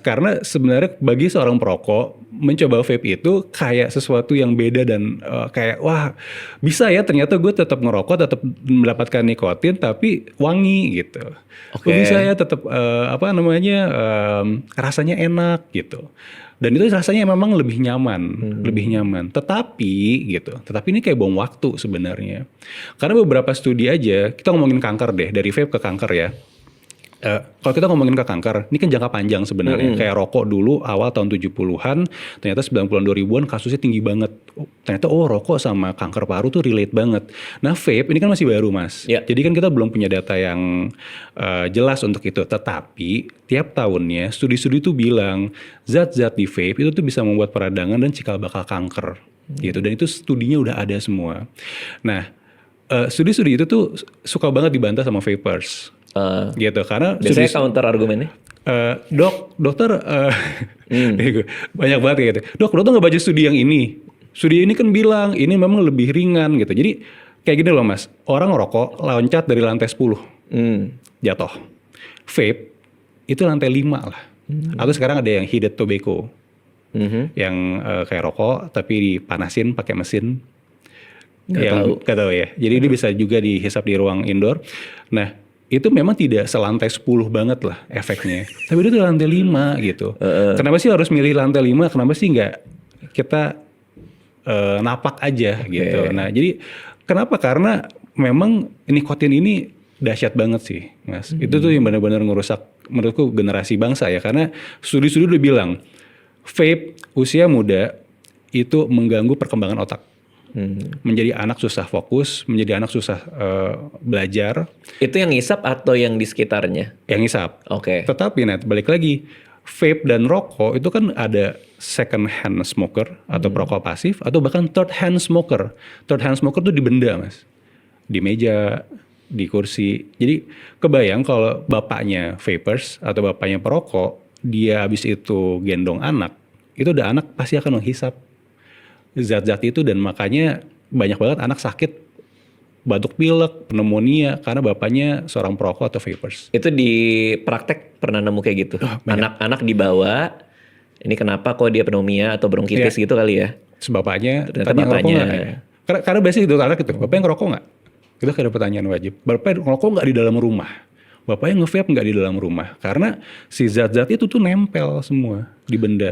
Karena sebenarnya bagi seorang perokok, mencoba vape itu kayak sesuatu yang beda dan kayak wah bisa ya ternyata gue tetap ngerokok, tetap mendapatkan nikotin tapi wangi gitu. Kok bisa ya tetap rasanya enak gitu. Dan itu rasanya memang lebih nyaman. Tetapi ini kayak bom waktu sebenarnya. Karena beberapa studi aja, kita ngomongin kanker deh, dari vape ke kanker ya. Kalau kita ngomongin ke kanker, ini kan jangka panjang sebenarnya. Kayak rokok dulu awal tahun 70-an, ternyata 90-an 2000-an kasusnya tinggi banget. Ternyata rokok sama kanker paru tuh relate banget. Nah vape ini kan masih baru mas. Jadi kan kita belum punya data yang jelas untuk itu. Tetapi tiap tahunnya studi-studi tuh bilang zat-zat di vape itu tuh bisa membuat peradangan dan cikal bakal kanker. Gitu. Dan itu studinya udah ada semua. Nah studi-studi itu tuh suka banget dibantah sama vapers. Gitu karena biasanya counter argumennya dokter banyak banget gitu. Dokter nggak baca studi yang ini. Studi ini kan bilang ini memang lebih ringan gitu. Jadi kayak gini loh mas, orang ngerokok loncat dari lantai 10 jatuh. Vape itu lantai 5 lah. Atau sekarang ada yang heated tobacco yang kayak rokok tapi dipanasin pakai mesin. Gak tahu ya. Jadi ini bisa juga dihisap di ruang indoor. Nah itu memang tidak selantai 10 banget lah efeknya. Tapi itu lantai 5 gitu. Kenapa sih harus milih lantai 5? Kenapa sih nggak kita napak aja gitu. Nah jadi kenapa? Karena memang nikotin ini dahsyat banget sih mas. Itu tuh yang benar-benar ngerusak menurutku generasi bangsa ya. Karena studi-studi udah bilang vape usia muda itu mengganggu perkembangan otak. Menjadi anak susah fokus, menjadi anak susah belajar. Itu yang ngisap atau yang di sekitarnya? Yang ngisap. Tetapi balik lagi, vape dan rokok itu kan ada second hand smoker atau perokok pasif atau bahkan third hand smoker. Third hand smoker tuh di benda mas, di meja, di kursi. Jadi kebayang kalau bapaknya vapers atau bapaknya perokok, dia habis itu gendong anak, itu udah anak pasti akan menghisap zat-zat itu dan makanya banyak banget anak sakit batuk pilek, pneumonia karena bapaknya seorang perokok atau vapers. Itu di praktek pernah nemu kayak gitu? Anak-anak dibawa, ini kenapa kok dia pneumonia atau bronkitis gitu kali ya? Bapaknya tanya ngerokok nggak? Karena biasanya itu anak itu, bapaknya ngerokok nggak? Itu kayak ada pertanyaan wajib. Bapaknya ngerokok nggak di dalam rumah? Bapaknya nge-vape nggak di dalam rumah? Karena si zat-zat itu tuh nempel semua di benda.